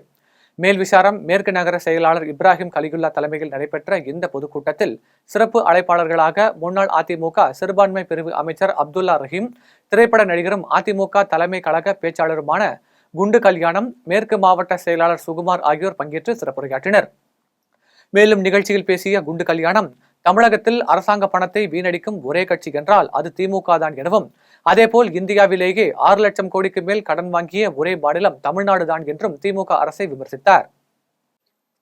மேல்விசாரம் மேற்கு நகர செயலாளர் இப்ராஹிம் கலிகுல்லா தலைமையில் நடைபெற்ற இந்த பொதுக்கூட்டத்தில் சிறப்பு அழைப்பாளர்களாக முன்னாள் அதிமுக சிறுபான்மை பிரிவு அமைச்சர் அப்துல்லா ரஹீம், திரைப்பட நடிகரும் அதிமுக தலைமை கழக பேச்சாளருமான குண்டு கல்யாணம், மேற்கு மாவட்ட செயலாளர் சுகுமார் ஆகியோர் பங்கேற்று சிறப்புரையாற்றினர். மேலும் நிகழ்ச்சியில் பேசிய குண்டு கல்யாணம், தமிழகத்தில் அரசாங்க பணத்தை வீணடிக்கும் ஒரே கட்சி என்றால் அது திமுக தான் எனவும், அதேபோல் இந்தியாவிலேயே 6 லட்சம் கோடிக்கு மேல் கடன் வாங்கிய ஒரே மாநிலம் தமிழ்நாடு தான் என்றும் திமுக அரசை விமர்சித்தார்.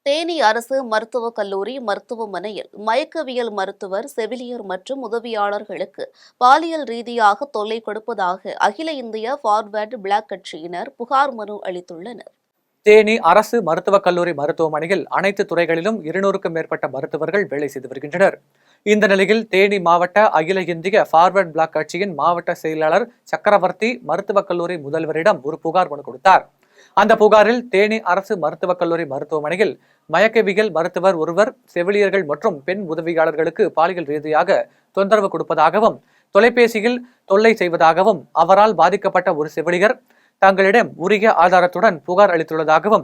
தேனி அரசு மருத்துவக் கல்லூரி மருத்துவமனையில் மயக்கவியல் மருத்துவர், செவிலியர் மற்றும் உதவியாளர்களுக்கு பாலியல் ரீதியாக தொல்லை கொடுப்பதாக அகில இந்திய ஃபார்வர்டு பிளாக் கட்சியினர் புகார் மனு அளித்துள்ளனர். தேனி அரசு மருத்துவக் கல்லூரி மருத்துவமனையில் அனைத்து துறைகளிலும் 200க்கும் மேற்பட்ட மருத்துவர்கள் வேலை செய்து வருகின்றனர். இந்த நிலையில் தேனி மாவட்ட அகில இந்திய ஃபார்வர்ட் பிளாக் கட்சியின் மாவட்ட செயலாளர் சக்கரவர்த்தி மருத்துவக் கல்லூரி முதல்வரிடம் ஒரு புகார் மனு கொடுத்தார். அந்த புகாரில் தேனி அரசு மருத்துவக் கல்லூரி மருத்துவமனையில் மயக்கவியல் மருத்துவர் ஒருவர் செவிலியர்கள் மற்றும் பெண் உதவியாளர்களுக்கு பாலியல் ரீதியாக தொந்தரவு கொடுப்பதாகவும், தொலைபேசியில் தொல்லை செய்வதாகவும், அவரால் பாதிக்கப்பட்ட ஒரு செவிலியர் தங்களிடம் உரிய ஆதாரத்துடன் புகார் அளித்துள்ளதாகவும்,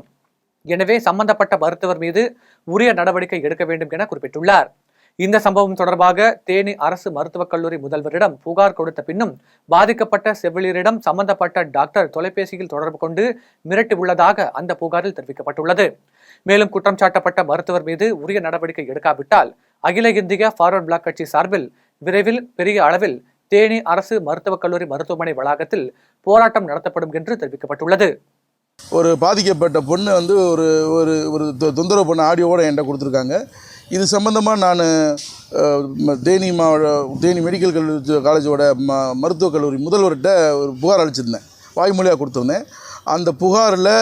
எனவே சம்பந்தப்பட்ட மருத்துவர் மீது உரிய நடவடிக்கை எடுக்க வேண்டும் என குறிப்பிட்டுள்ளார். இந்த சம்பவம் தொடர்பாக தேனி அரசு மருத்துவக் கல்லூரி முதல்வரிடம் புகார் கொடுத்த பின்னும் பாதிக்கப்பட்ட செவிலியரிடம் சம்பந்தப்பட்ட டாக்டர் தொலைபேசியில் தொடர்பு கொண்டு மிரட்டி உள்ளதாக அந்த புகாரில் தெரிவிக்கப்பட்டுள்ளது. மேலும் குற்றம் சாட்டப்பட்ட மருத்துவர் மீது உரிய நடவடிக்கை எடுக்காவிட்டால் அகில இந்திய ஃபார்வர்ட் பிளாக் கட்சி சார்பில் விரைவில் பெரிய அளவில் தேனி அரசு மருத்துவக் கல்லூரி மருத்துவமனை வளாகத்தில் போராட்டம் நடத்தப்படும் என்று தெரிவிக்கப்பட்டுள்ளது. ஒரு பாதிக்கப்பட்ட பொண்ணு வந்து ஒரு ஒரு ஒரு தொந்தரவு பண்ண ஆடியோவோட என்கிட்ட கொடுத்துருக்காங்க. இது சம்பந்தமாக நான் தேனி மெடிக்கல் காலேஜோட மருத்துவக் கல்லூரி முதல்வர்கிட்ட ஒரு புகார் அளிச்சிருந்தேன், வாய்மொழியாக கொடுத்துருந்தேன். அந்த புகாரில்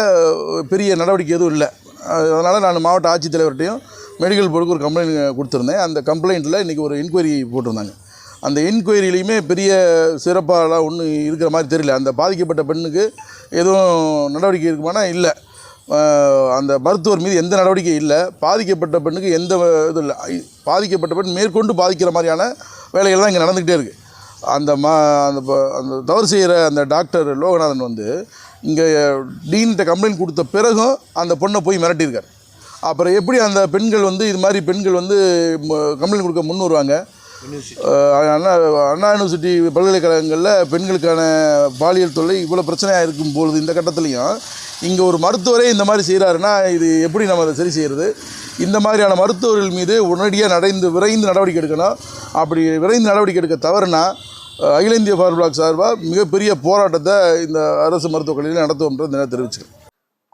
பெரிய நடவடிக்கை எதுவும் இல்லை. அதனால் நான் மாவட்ட ஆட்சித்தலைவர்கிட்டையும் மெடிக்கல் போர்டுக்கு ஒரு கம்ப்ளைண்ட் கொடுத்துருந்தேன். அந்த கம்ப்ளைண்ட்டில் இன்றைக்கி ஒரு என்கொயரி போட்டிருந்தாங்க. அந்த என்கொயரிலையுமே பெரிய சிறப்பாலாம் ஒன்றும் இருக்கிற மாதிரி தெரியல. அந்த பாதிக்கப்பட்ட பெண்ணுக்கு எதுவும் நடவடிக்கை இருக்குமானா இல்லை. அந்த மருத்துவர் மீது எந்த நடவடிக்கையும் இல்லை. பாதிக்கப்பட்ட பெண்ணுக்கு எந்த இதுவும் இல்லை. பாதிக்கப்பட்ட பெண் மேற்கொண்டு பாதிக்கிற மாதிரியான வேலைகள் தான் இங்கே நடந்துக்கிட்டே இருக்குது. அந்த தவறு செய்கிற அந்த டாக்டர் லோகநாதன் வந்து இங்கே டீன்கிட்ட கம்ப்ளைண்ட் கொடுத்த பிறகும் அந்த பொண்ணை போய் மிரட்டியிருக்கார். அப்புறம் எப்படி அந்த பெண்கள் வந்து இது மாதிரி பெண்கள் வந்து கம்ப்ளைண்ட் கொடுக்க முன் வருவாங்க? அண்ணா யூனிவர்சிட்டி பல்கலைக்கழகங்களில் பெண்களுக்கான பாலியல் தொல்லை இவ்வளோ பிரச்சனையாக இருக்கும் பொழுது இந்த கட்டத்துலையும் இங்கே ஒரு மருத்துவரே இந்த மாதிரி செய்கிறாருன்னா இது எப்படி நம்ம அதை சரி செய்கிறது? இந்த மாதிரியான மருத்துவர்கள் மீது உடனடியாக விரைந்து நடவடிக்கை எடுக்கணும். அப்படி விரைந்து நடவடிக்கை எடுக்க தவறுனா அகில இந்திய ஃபார்வர்ட் பிளாக் சார்பாக மிகப்பெரிய போராட்டத்தை இந்த அரசு மருத்துவக் கல்லூரியில் நடத்துவோம்ன்றது தெரிவிச்சிருக்கேன்.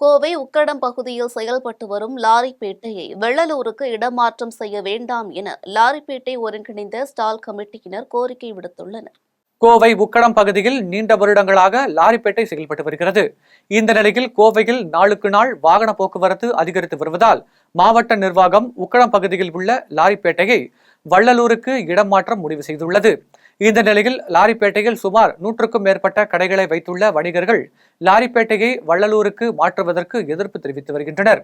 கோவை உக்கடம் பகுதியில் செயல்பட்டு வரும் லாரிப்பேட்டையை வெள்ளலூருக்கு இடமாற்றம் செய்ய வேண்டாம் என லாரிப்பேட்டை ஒருங்கிணைந்த ஸ்டால் கமிட்டியினர் கோரிக்கை விடுத்துள்ளனர். கோவை உக்கடம் பகுதியில் நீண்ட வருடங்களாக லாரிப்பேட்டை செயல்பட்டு வருகிறது. இந்த நிலையில் கோவையில் நாளுக்கு நாள் வாகன போக்குவரத்து அதிகரித்து வருவதால் மாவட்ட நிர்வாகம் உக்கடம் பகுதியில் உள்ள லாரிப்பேட்டையை வள்ளலூருக்கு இடமாற்றம் முடிவு செய்துள்ளது. இந்த நிலையில் லாரிப்பேட்டையில் சுமார் 100க்கும் மேற்பட்ட கடைகளை வைத்துள்ள வணிகர்கள் லாரிப்பேட்டையை வள்ளலூருக்கு மாற்றுவதற்கு எதிர்ப்பு தெரிவித்து வருகின்றனர்.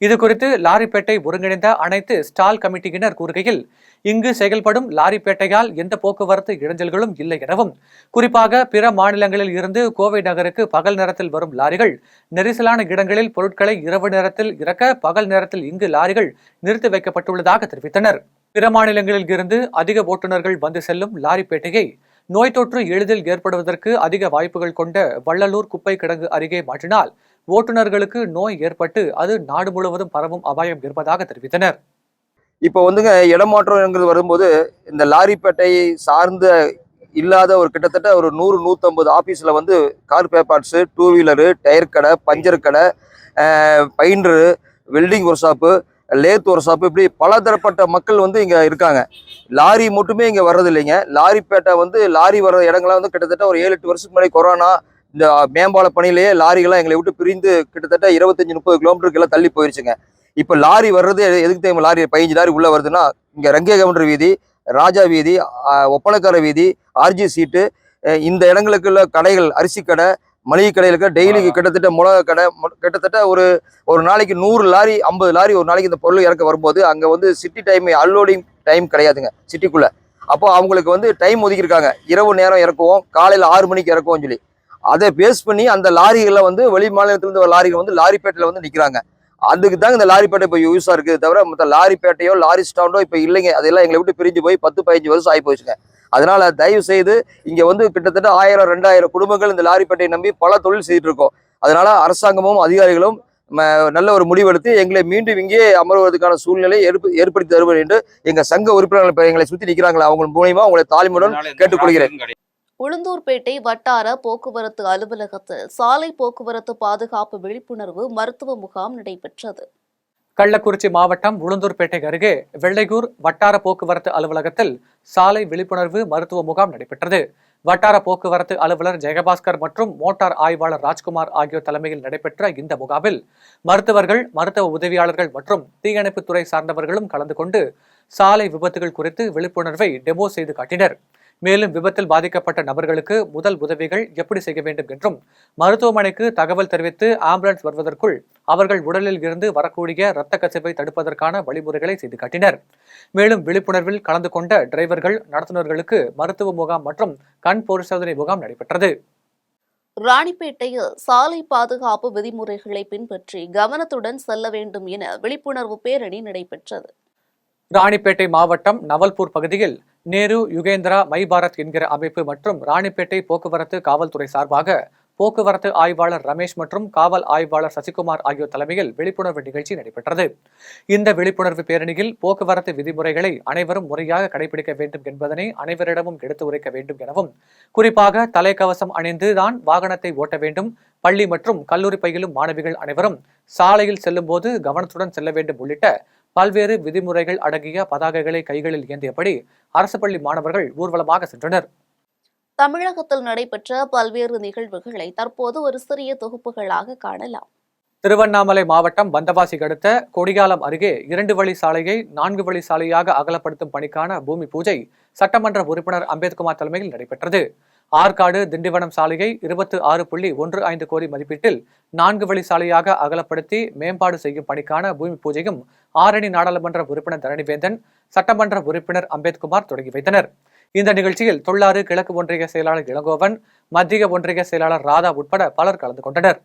இதுகுறித்து லாரிப்பேட்டை ஒருங்கிணைந்த அனைத்து ஸ்டால் கமிட்டியினர் கூறுகையில், இங்கு செயல்படும் லாரிப்பேட்டையால் எந்த போக்குவரத்து இடைஞ்சல்களும் இல்லை எனவும், குறிப்பாக பிற மாநிலங்களில் இருந்து கோவை நகருக்கு பகல் நேரத்தில் வரும் லாரிகள் நெரிசலான இடங்களில் பொருட்களை இரவு நேரத்தில் இறக்க பகல் நேரத்தில் இங்கு லாரிகள் நிறுத்தி வைக்கப்பட்டுள்ளதாக தெரிவித்தனர். பிற மாநிலங்களில் இருந்து அதிக ஓட்டுநர்கள் வந்து செல்லும் லாரிப்பேட்டையை நோய் தொற்று எளிதில் ஏற்படுவதற்கு அதிக வாய்ப்புகள் கொண்ட வள்ளலூர் குப்பை கிடங்கு அருகே மாற்றினால் ஓட்டுநர்களுக்கு நோய் ஏற்பட்டு அது நாடு முழுவதும் பரவும் அபாயம் இருப்பதாக தெரிவித்தனர். இப்போ வந்துங்க இடமாற்றம்ங்கிறது வரும்போது இந்த லாரிப்பேட்டையை சார்ந்த இல்லாத ஒரு கிட்டத்தட்ட ஒரு 100-150 ஆஃபீஸில் வந்து கார் பேப்பார்ட்ஸு, டூ வீலரு, டயர் கடை, பஞ்சர் கடை, painter, welding work shop, lathe work shop, இப்படி பலதரப்பட்ட மக்கள் வந்து இங்கே இருக்காங்க. லாரி மட்டுமே இங்கே வர்றது இல்லைங்க. லாரிப்பேட்டை வந்து லாரி வர்ற இடங்கள்லாம் வந்து கிட்டத்தட்ட ஒரு 7-8 வருஷத்துக்கு முன்னாடி கொரோனா இந்த மேம்பால பணியிலேயே லாரிகள்லாம் எங்களை விட்டு பிரிந்து கிட்டத்தட்ட 25-30 கிலோமீட்டருக்கு எல்லாம் தள்ளி போயிருச்சுங்க. இப்போ லாரி வர்றது எதுக்கு தெரியுமா? லாரி 15 லாரி உள்ளே வருதுன்னா இங்கே ரங்கே கவுண்டர் வீதி, ராஜா வீதி, ஒப்பனக்கார வீதி, ஆர்ஜி சீட்டு, இந்த இடங்களுக்குள்ள கடைகள், அரிசி கடை, மளிகை கடையில் டெய்லி கிட்டத்தட்ட மிளகா கடை கிட்டத்தட்ட ஒரு நாளைக்கு 100 லாரி 50 லாரி ஒரு நாளைக்கு இந்த பொருள் இறக்க வரும்போது அங்கே வந்து சிட்டி டைம் அன்லோடிங் டைம் கிடையாதுங்க சிட்டிக்குள்ள. அப்போ அவங்களுக்கு வந்து டைம் ஒதுக்கியிருக்காங்க, இரவு நேரம் இறக்குவோம், காலையில் 6 மணிக்கு இறக்குவோம் சொல்லி. அதை பேஸ் பண்ணி அந்த லாரிகளில் வந்து வெளி மாநிலத்திலிருந்து ஒரு லாரிகள் வந்து லாரிப்பேட்டையில் வந்து நிற்கிறாங்க. அதுக்கு தாங்க இந்த லாரிப்பேட்டை இப்போ யூஸாக இருக்குது தவிர மற்ற லாரிப்பேட்டையோ லாரி ஸ்டாண்டோ இப்போ இல்லைங்க. அதெல்லாம் எங்களை விட்டு பிரிஞ்சு போய் 10-15 வருஷம் ஆகி போச்சுங்க. அதனால தயவு செய்து இங்க வந்து கிட்டத்தட்ட 1000-2000 குடும்பங்கள் இந்த லாரிப்பேட்டையை நம்பி பல தொழில் செய்துட்டு இருக்கோம். அதனால அரசாங்கமும் அதிகாரிகளும் நல்ல ஒரு முடிவெடுத்து எங்களை மீண்டும் இங்கே அமர்வதற்கான சூழ்நிலை ஏற்படுத்தி தருவது என்று எங்க சங்க உறுப்பினர்கள் எங்களை சுத்தி நிற்கிறாங்களா அவங்க மூலியமா உங்களை தாழ்மையுடன் கேட்டுக்கொள்கிறேன். உளுந்தூர்பேட்டை வட்டார போக்குவரத்து அலுவலகத்தில் சாலை போக்குவரத்து பாதுகாப்பு விழிப்புணர்வு மருத்துவ முகாம் நடைபெற்றது. கள்ளக்குறிச்சி மாவட்டம் உளுந்தூர்பேட்டை அருகே வெள்ளையூர் வட்டார போக்குவரத்து அலுவலகத்தில் சாலை விழிப்புணர்வு மருத்துவ முகாம் நடைபெற்றது. வட்டார போக்குவரத்து அலுவலர் ஜெயபாஸ்கர் மற்றும் மோட்டார் ஆய்வாளர் ராஜ்குமார் ஆகியோர் தலைமையில் நடைபெற்ற இந்த முகாமில் மருத்துவர்கள், மருத்துவ உதவியாளர்கள் மற்றும் தீயணைப்புத்துறை சார்ந்தவர்களும் கலந்து கொண்டு சாலை விபத்துகள் குறித்து விழிப்புணர்வை டெமோ செய்து காட்டினர். மேலும் விபத்தில் பாதிக்கப்பட்ட நபர்களுக்கு முதல் உதவிகள் எப்படி செய்ய வேண்டும் என்றும், மருத்துவமனைக்கு தகவல் தெரிவித்து ஆம்புலன்ஸ் வருவதற்குள் அவர்கள் உடலில் இருந்து வரக்கூடிய இரத்த கசிவை தடுப்பதற்கான வழிமுறைகளை செய்து காட்டினர். மேலும் விழிப்புணர்வில் கலந்து கொண்ட டிரைவர்கள், நடத்துனர்களுக்கு மருத்துவ முகாம் மற்றும் கண் பரிசோதனை முகாம் நடைபெற்றது. ராணிப்பேட்டையில் சாலை பாதுகாப்பு விதிமுறைகளை பின்பற்றி கவனத்துடன் செல்ல வேண்டும் என விழிப்புணர்வு பேரணி நடைபெற்றது. ராணிப்பேட்டை மாவட்டம் நவல்பூர் பகுதியில் நேரு யுகேந்திரா மை பாரத் என்கிற அமைப்பு மற்றும் ராணிப்பேட்டை போக்குவரத்து காவல்துறை சார்பாக போக்குவரத்து ஆய்வாளர் ரமேஷ் மற்றும் காவல் ஆய்வாளர் சசிகுமார் ஆகியோர் தலைமையில் விழிப்புணர்வு நிகழ்ச்சி நடைபெற்றது. இந்த விழிப்புணர்வு பேரணியில் போக்குவரத்து விதிமுறைகளை அனைவரும் முறையாக கடைபிடிக்க வேண்டும் என்பதனை அனைவரிடமும் எடுத்து உரைக்க வேண்டும் எனவும், குறிப்பாக தலைக்கவசம் அணிந்து தான் வாகனத்தை ஓட்ட வேண்டும், பள்ளி மற்றும் கல்லூரி பயிலும் மாணவிகள் அனைவரும் சாலையில் செல்லும் போது கவனத்துடன் செல்ல வேண்டும் உள்ளிட்ட பல்வேறு விதிமுறைகள் அடங்கிய பதாகைகளை கைகளில் ஏந்தியபடி அரசு பள்ளி மாணவர்கள் ஊர்வலமாக சென்றனர். தமிழகத்தில் நடைபெற்ற பல்வேறு நிகழ்வுகளை தற்போது ஒரு சிறிய தொகுப்புகளாக காணலாம். திருவண்ணாமலை மாவட்டம் பந்தவாசி அடுத்த கொடியாலம் அருகே 2 வழி சாலையை 4 வழி சாலையாக அகலப்படுத்தும் பணிக்கான பூமி பூஜை சட்டமன்ற உறுப்பினர் அம்பேத்குமார் தலைமையில் நடைபெற்றது. ஆற்காடு திண்டிவனம் சாலையை 26.15 கோடி மதிப்பீட்டில் 4 வழி சாலையாக அகலப்படுத்தி மேம்பாடு செய்யும் பணிக்கான பூமி பூஜையும் ஆரணி நாடாளுமன்ற உறுப்பினர் தரணிவேந்தன், சட்டமன்ற உறுப்பினர் அம்பேத்குமார் தொடங்கி வைத்தனர். இந்த நிகழ்ச்சியில் தொள்ளாறு கிழக்கு ஒன்றிய செயலாளர் இளங்கோவன், மத்திய ஒன்றிய செயலாளர் ராதா உட்பட பலர் கலந்து கொண்டனர்.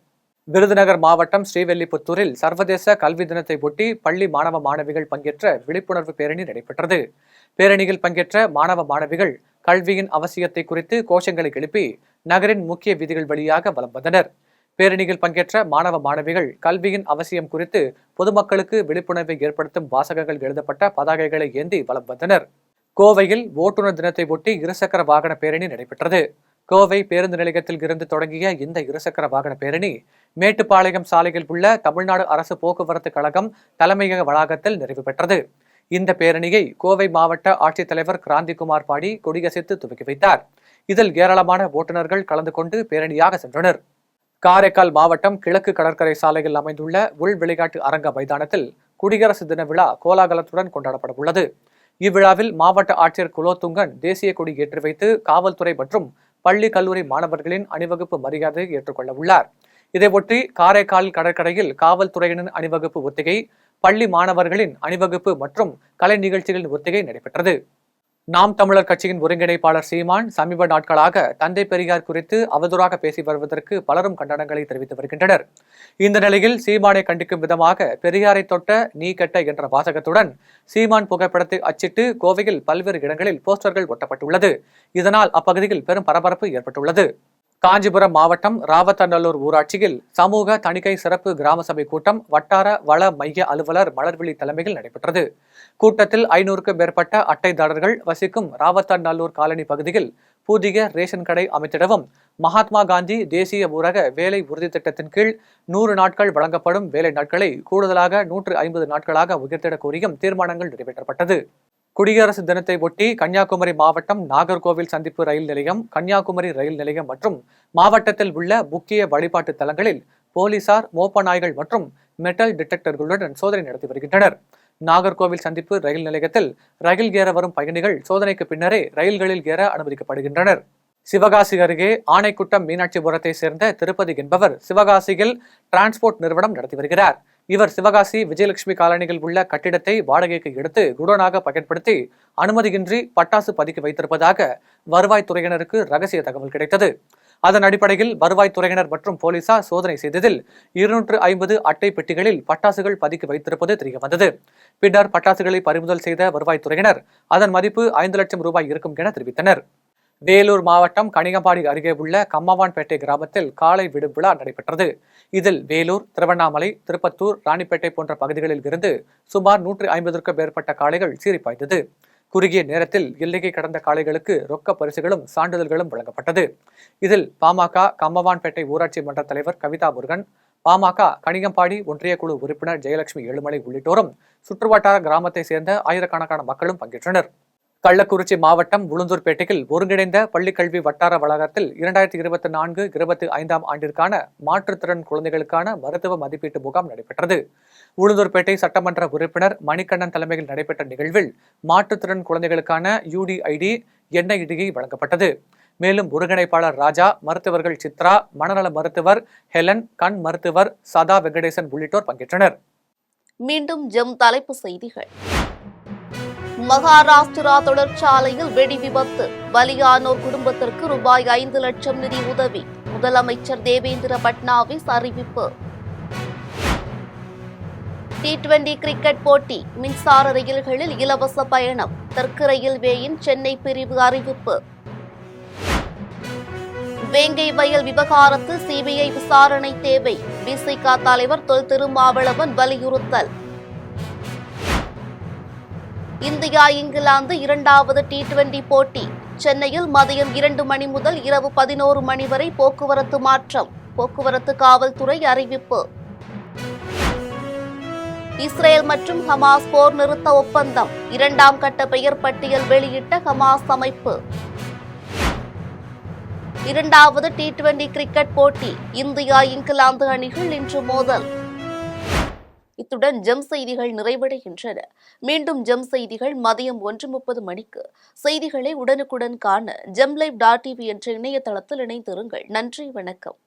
விருதுநகர் மாவட்டம் ஸ்ரீவெல்லிபுத்தூரில் சர்வதேச கல்வி தினத்தை ஒட்டி பள்ளி மாணவ மாணவிகள் பங்கேற்ற விழிப்புணர்வு பேரணி நடைபெற்றது. பேரணியில் பங்கேற்ற மாணவ மாணவிகள் கல்வியின் அவசியத்தை குறித்து கோஷங்களை எழுப்பி நகரின் முக்கிய வீதிகள் வழியாக வலம் வந்தனர். பேரணியில் பங்கேற்ற மாணவ மாணவிகள் கல்வியின் அவசியம் குறித்து பொதுமக்களுக்கு விழிப்புணர்வை ஏற்படுத்தும் வாசகங்கள் எழுதப்பட்ட பதாகைகளை ஏந்தி வலம் வந்தனர். கோவையில் ஓட்டுநர் தினத்தை ஒட்டி இருசக்கர வாகன பேரணி நடைபெற்றது. கோவை பேருந்து நிலையத்தில் இருந்து தொடங்கிய இந்த இருசக்கர வாகன பேரணி மேட்டுப்பாளையம் சாலையில் உள்ள தமிழ்நாடு அரசு போக்குவரத்து கழகம் தலைமையக வளாகத்தில் நிறைவு பெற்றது. இந்த பேரணியை கோவை மாவட்ட ஆட்சித்தலைவர் கிராந்திகுமார் பாடி கொடியசைத்து துவக்கி வைத்தார். இதில் ஏராளமான ஓட்டுநர்கள் கலந்து கொண்டு பேரணியாக சென்றனர். காரைக்கால் மாவட்டம் கிழக்கு கடற்கரை சாலையில் அமைந்துள்ள உள் விளையாட்டு அரங்க மைதானத்தில் குடியரசு தின விழா கோலாகலத்துடன் கொண்டாடப்பட உள்ளது. இவ்விழாவில் மாவட்ட ஆட்சியர் குலோத்துங்கன் தேசிய கொடி ஏற்றி வைத்து காவல்துறை மற்றும் பள்ளி கல்லூரி மாணவர்களின் அணிவகுப்பு மரியாதையை ஏற்றுக்கொள்ள உள்ளார். இதையொட்டி காரைக்கால் கடற்கரையில் காவல்துறையினரின் அணிவகுப்பு ஒத்திகை, பள்ளி மாணவர்களின் அணிவகுப்பு மற்றும் கலை நிகழ்ச்சிகளின் ஒத்திகை நடைபெற்றது. நாம் தமிழர் கட்சியின் ஒருங்கிணைப்பாளர் சீமான் சமீப நாட்களாக தந்தை பெரியார் குறித்து அவதூறாக பேசி வருவதற்கு பலரும் கண்டனங்களை தெரிவித்து வருகின்றனர். இந்த நிலையில் சீமானை கண்டிக்கும் விதமாக பெரியாரை தொட்ட நீ கெட்ட என்ற வாசகத்துடன் சீமான் புகைப்படத்தை அச்சிட்டு கோவையில் பல்வேறு இடங்களில் போஸ்டர்கள் ஒட்டப்பட்டுள்ளது. இதனால் அப்பகுதியில் பெரும் பரபரப்பு ஏற்பட்டுள்ளது. காஞ்சிபுரம் மாவட்டம் ராவத்தநல்லூர் ஊராட்சியில் சமூக தணிக்கை சிறப்பு கிராம சபை கூட்டம் வட்டார வள மைய அலுவலர் மலர்விழி தலைமையில் நடைபெற்றது. கூட்டத்தில் 500க்கும் மேற்பட்ட அட்டைதாரர்கள் வசிக்கும் ராவத்தநல்லூர் காலனி பகுதியில் புதிய ரேஷன் கடை அமைத்திடவும், மகாத்மா காந்தி தேசிய ஊரக வேலை உறுதி திட்டத்தின் கீழ் 100 நாட்கள் வழங்கப்படும் வேலை நாட்களை கூடுதலாக 150 நாட்களாக உயர்த்திட கோரியும் தீர்மானங்கள் நிறைவேற்றப்பட்டது. குடியரசு தினத்தை ஒட்டி கன்னியாகுமரி மாவட்டம் நாகர்கோவில் சந்திப்பு ரயில் நிலையம், கன்னியாகுமரி ரயில் நிலையம் மற்றும் மாவட்டத்தில் உள்ள முக்கிய வழிபாட்டு தலங்களில் போலீசார் மோப்ப நாய்கள் மற்றும் மெட்டல் டிடெக்டர்களுடன் சோதனை நடத்தி வருகின்றனர். நாகர்கோவில் சந்திப்பு ரயில் நிலையத்தில் ரயில் ஏற வரும் பயணிகள் சோதனைக்கு பின்னரே ரயில்களில் ஏற அனுமதிக்கப்படுகின்றனர். சிவகாசி அருகே ஆனைக்குட்டம் மீனாட்சிபுரத்தை சேர்ந்த திருப்பதி என்பவர் சிவகாசியில் டிரான்ஸ்போர்ட் நிறுவனம் நடத்தி வருகிறார். இவர் சிவகாசி விஜயலட்சுமி காலனியில் உள்ள கட்டிடத்தை வாடகைக்கு எடுத்து குடோனாக பயன்படுத்தி அனுமதியின்றி பட்டாசு பதுக்கி வைத்திருப்பதாக வருவாய்த்துறையினருக்கு ரகசிய தகவல் கிடைத்தது. அதன் அடிப்படையில் வருவாய்த்துறையினர் மற்றும் போலீசார் சோதனை செய்ததில் 250 அட்டை பெட்டிகளில் பட்டாசுகள் பதுக்கி வைத்திருப்பது தெரியவந்தது. பின்னர் பட்டாசுகளை பறிமுதல் செய்த வருவாய்த்துறையினர் அதன் மதிப்பு 5 லட்சம் ரூபாய் இருக்கும் என தெரிவித்தனர். வேலூர் மாவட்டம் கணிகம்பாடி அருகே உள்ள கம்மவான்பேட்டை கிராமத்தில் காளை விடும் விழா நடைபெற்றது. இதில் வேலூர், திருவண்ணாமலை, திருப்பத்தூர், ராணிப்பேட்டை போன்ற பகுதிகளில் இருந்து சுமார் 150க்கும் மேற்பட்ட காளைகள் சீறிப்பாய்ந்தது. குறுகிய நேரத்தில் எல்லையை கடந்த காளைகளுக்கு ரொக்க பரிசுகளும் சான்றிதழ்களும் வழங்கப்பட்டது. இதில் பாமக கம்மவான்பேட்டை ஊராட்சி மன்ற தலைவர் கவிதா முருகன், பாமக கணிகம்பாடி ஒன்றிய குழு உறுப்பினர் ஜெயலட்சுமி ஏழுமலை உள்ளிட்டோரும் சுற்றுவட்டார கிராமத்தை சேர்ந்த ஆயிரக்கணக்கான மக்களும் பங்கேற்றனர். கள்ளக்குறிச்சி மாவட்டம் உளுந்தூர்பேட்டையில் ஒருங்கிணைந்த பள்ளிக்கல்வி வட்டார வளாகத்தில் 2024-25 ஆண்டிற்கான மாற்றுத்திறன் குழந்தைகளுக்கான மருத்துவ மதிப்பீட்டு முகாம் நடைபெற்றது. உளுந்தூர்பேட்டை சட்டமன்ற உறுப்பினர் மணிகண்ணன் தலைமையில் நடைபெற்ற நிகழ்வில் மாற்றுத்திறன் குழந்தைகளுக்கான UDID, NID வழங்கப்பட்டது. மேலும் ஒருங்கிணைப்பாளர் ராஜா, மருத்துவர்கள் சித்ரா, மனநல மருத்துவர் ஹெலன், கண் மருத்துவர் சதா வெங்கடேசன் உள்ளிட்டோர் பங்கேற்றனர். மீண்டும் ஜெம் தலைப்பு செய்திகள். மகாராஷ்டிரா தொழிற்சாலையில் வெடி விபத்து, பலியானோர் குடும்பத்திற்கு ரூபாய் 5 லட்சம் நிதி உதவி, முதலமைச்சர் தேவேந்திர பட்னாவிஸ் அறிவிப்பு. T20 கிரிக்கெட் போட்டி, மின்சார ரயில்களில் இலவச பயணம், தெற்கு ரயில்வேயின் சென்னை பிரிவு அறிவிப்பு. வேங்கை வயல் விவகாரத்தில் CBI விசாரணை தேவை, விசிக தலைவர் தொல் திருமாவளவன் வலியுறுத்தல். இந்தியா இங்கிலாந்து 2வது T20 போட்டி, சென்னையில் மதியம் 2 மணி முதல் இரவு 11 மணி வரை போக்குவரத்து மாற்றம், போக்குவரத்து காவல்துறை அறிவிப்பு. இஸ்ரேல் மற்றும் ஹமாஸ் போர் நிறுத்த ஒப்பந்தம், 2ஆம் கட்ட பெயர் பட்டியல் வெளியிட்ட ஹமாஸ் அமைப்பு. 2வது T20 கிரிக்கெட் போட்டி, இந்தியா இங்கிலாந்து அணிகள் இன்று மோதல். இத்துடன் ஜெம் செய்திகள் நிறைவடைகின்றன. மீண்டும் ஜெம் செய்திகள் மதியம் 1:30 மணிக்கு. செய்திகளை உடனுக்குடன் காண gemlive.tv என்ற இணையதளத்தில் இணைந்திருங்கள். நன்றி, வணக்கம்.